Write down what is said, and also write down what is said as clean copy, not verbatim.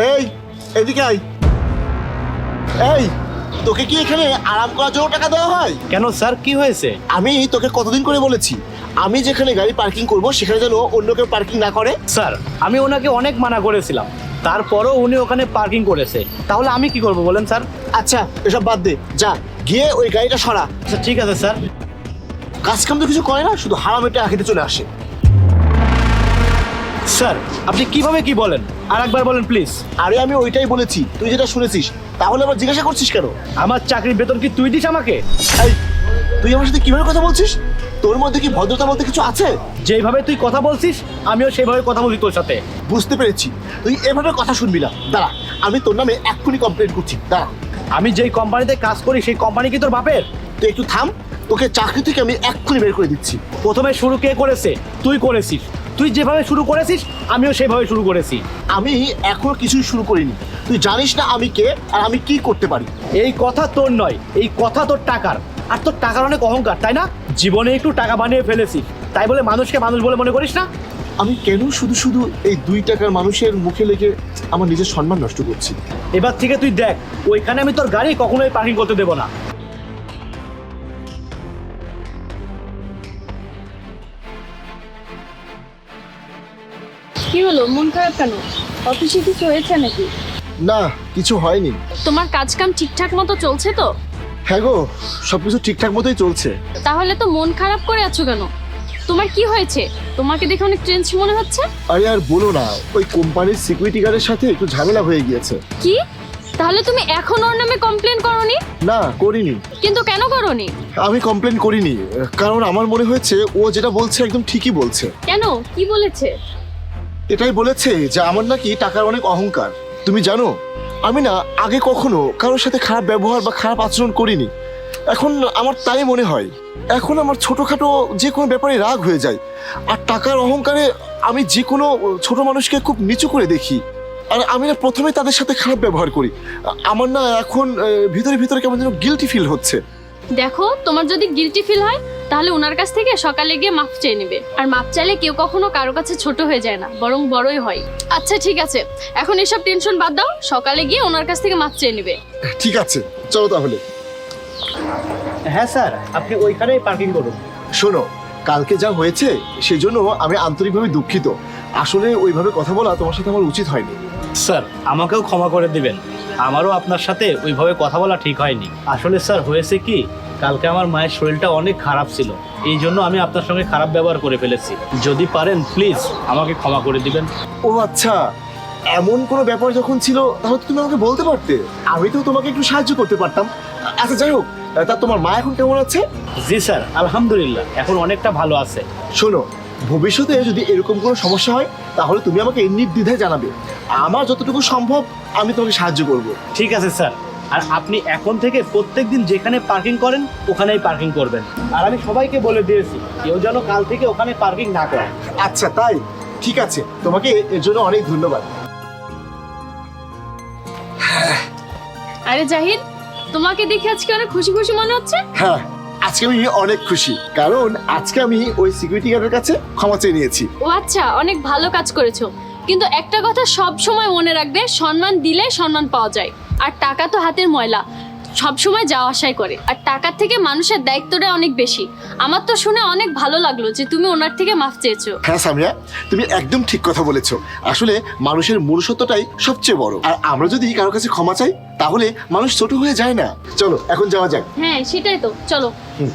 এই এদিকে আয়। এই তোকে কি এখানে আরাম করার জন্য টাকা দেওয়া হয়? কেন স্যার, কি হয়েছে? আমি তোকে কতদিন করে বলেছি আমি যেখানে গাড়ি পার্কিং করব সেখানে যেন অন্য কেউ পার্কিং না করে। স্যার, আমি ওনাকে অনেক মানা করেছিলাম, তারপরও উনি ওখানে পার্কিং করেছে। তাহলে আমি কি করব বলেন স্যার? আচ্ছা এসব বাদ দে, যা গিয়ে ওই গাড়িটা সরা। আচ্ছা ঠিক আছে স্যার। কাজ কাম তো কিছু করে না, শুধু হারামেটা আঁকিতে চলে আসে। স্যার, আপনি কিভাবে কি বলেন? আর একবার বলেন প্লিজ। আরে আমি ওইটাই বলেছি, তুই যেটা শুনেছিস, তাহলে আবার জিজ্ঞাসা করছিস কেন? আমার চাকরির বেতন কি তুই দিস আমাকে? এই তুই আমার সাথে কিভাবে কথা বলছিস? তোর মধ্যে কি ভদ্রতা বলতে কিছু আছে? যেইভাবে তুই কথা বলছিস আমিও সেইভাবে কথা বলি তোর সাথে। বুঝতে পেরেছি, তুই এভাবে কথা শুনবি না। দাঁড়া, আমি তোর নামে এক্ষুনি কমপ্লেন করছি, দাঁড়া। আমি যেই কোম্পানিতে কাজ করি সেই কোম্পানি কি তোর বাপের? তুই একটু থাম, তোকে চাকরি থেকে আমি এক্ষুনি বের করে দিচ্ছি। প্রথমে শুরু কে করেছে? তুই করেছিস। তুই যেভাবে শুরু করেছিস আমিও সেভাবে শুরু করেছি। আমি এখনো কিছুই শুরু করিনি, তুই জানিস না আমি কে আর আমি কি করতে পারি। এই কথা তোর নয়, এই কথা তোর টাকার। আর তোর টাকার অনেক অহংকার, তাই না? জীবনে একটু টাকা বানিয়ে ফেলেছিস, তাই বলে মানুষকে মানুষ বলে মনে করিস না? আমি কেন শুধু শুধু এই 2 টাকার মানুষের মুখে লেগে আমার নিজের সম্মান নষ্ট করছি? এবার থেকে তুই দেখ, ওইখানে আমি তোর গাড়ি কখনোই পার্কিং করতে দেবো না। কি হলো, মন খারাপ কেন? অফিসে কিছু হয়েছে নাকি? না, কিছু হয়নি। তোমার কাজ কাম ঠিকঠাক মতো চলছে তো? হ্যাঁ গো, সবকিছু ঠিকঠাক মতোই চলছে। তাহলে তো মন খারাপ করে আছো কেন? তোমার কি হয়েছে? তোমাকে দেখে অনেক টেনস মনে হচ্ছে। আরে আর বলো না, ওই কোম্পানির সিকিউরিটি গার্ডের সাথে একটু ঝামেলা হয়ে গিয়েছে। কি? তাহলে তুমি এখন ওর নামে কমপ্লেন করোনি? না, করিনি। কিন্তু কেন করোনি? আমি কমপ্লেন করিনি, কারণ আমার মনে হয়েছে ও যেটা বলছে একদম ঠিকই বলছে। কেন, কি বলেছে? এটাই বলেছে যে আমার নাকি টাকার অনেক অহংকার। তুমি জানো, আমি না আগে কখনো কারোর সাথে খারাপ ব্যবহার বা খারাপ আচরণ করিনি। এখন আমার তাই মনে হয়, এখন আমার ছোটোখাটো যে কোনো ব্যাপারে রাগ হয়ে যায়। আর টাকার অহংকারে আমি যে কোনো ছোট মানুষকে খুব নিচু করে দেখি। আর আমি না প্রথমে তাদের সাথে খারাপ ব্যবহার করি। আমার না এখন ভিতরে ভিতরে কেমন যেন গিল্টি ফিল হচ্ছে। দেখো, তোমার যদি গিলটি ফিল হয় তাহলে ওনার কাছ থেকে সকালে গিয়ে মাফ চেয়ে নেবে। আর মাফ চাইলে কেউ কখনো কারো কাছে ছোট হয়ে যায় না, বরং বড়ই হয়। আচ্ছা ঠিক আছে, এখন এসব টেনশন বাদ দাও, সকালে গিয়ে ওনার কাছ থেকে মাফ চেয়ে নেবে। ঠিক আছে, চলো তাহলে। হ্যাঁ স্যার, আপনি ওইখানেই পার্কিং করুন। শোনো, কালকে যা হয়েছে সেজন্য আমি আন্তরিকভাবে দুঃখিত। আসলে ওইভাবে কথা বলা তোমার সাথে আমার উচিত হয়নি। স্যার, আমাকেও ক্ষমা করে দিবেন, আমারও আপনার সাথে ওইভাবে কথা বলা ঠিক হয়নি। আসলে স্যার হয়েছে কি, কালকে আমার মায়ের শরীরটা অনেক খারাপ ছিল, এই জন্য আমি আপনার সঙ্গে খারাপ ব্যবহার করে ফেলেছি। যদি পারেন প্লিজ আমাকে ক্ষমা করে দিবেন। ও আচ্ছা, এমন কোনো ব্যাপার যখন ছিল তাহলে তো তুমি আমাকে বলতে পারতে, আমি তো তোমাকে একটু সাহায্য করতে পারতাম। আচ্ছা যাই হোক, তা তোমার মা এখন কেমন আছে? জি স্যার, আলহামদুলিল্লাহ এখন অনেকটা ভালো আছে। শোনো, ভবিষ্যতে যদি এরকম কোনো সমস্যা হয় তাহলে তুমি আমাকে নির্দ্বিধায় জানাবে। আমার যতটুকু সম্ভব আমি তোমাকে সাহায্য করব। ঠিক আছে স্যার, আর আপনি এখন থেকে প্রত্যেকদিন যেখানে পার্কিং করেন ওখানেই পার্কিং করবেন। আর আমি সবাইকে বলে দিয়েছি কেউ যেন কাল থেকে ওখানে পার্কিং না করে। আচ্ছা তাই, ঠিক আছে, তোমাকে এর জন্য অনেক ধন্যবাদ। আরে জাহিদ, তোমাকে দেখে আজকে অনেক খুশি খুশি মনে হচ্ছে। হ্যাঁ, আজকে আমি অনেক খুশি, কারণ আজকে আমি ওই সিকিউরিটি গার্ডের কাছে ক্ষমা চেয়ে নিয়েছি। ও আচ্ছা, অনেক ভালো কাজ করেছো। কিন্তু একটা কথা সব সময় মনে রাখবে, সম্মান দিলে সম্মান পাওয়া যায়। আর টাকা তো হাতের ময়লা, সব সময় যাওয়া আসাই করে। আর টাকার থেকে মানুষের দায়িত্বটা অনেক বেশি। আমার তো শুনে অনেক ভালো লাগলো যে তুমি ওনার থেকে মাফ চেয়েছো। হ্যাঁ সামিয়া, তুমি একদম ঠিক কথা বলেছো। আসলে মানুষের মনুষ্যত্বটাই সবচেয়ে বড়। আর আমরা যদি কারোর কাছে ক্ষমা চাই তাহলে মানুষ ছোট হয়ে যায় না। চলো এখন যাওয়া যাক। হ্যাঁ সেটাই তো, চলো। হুম।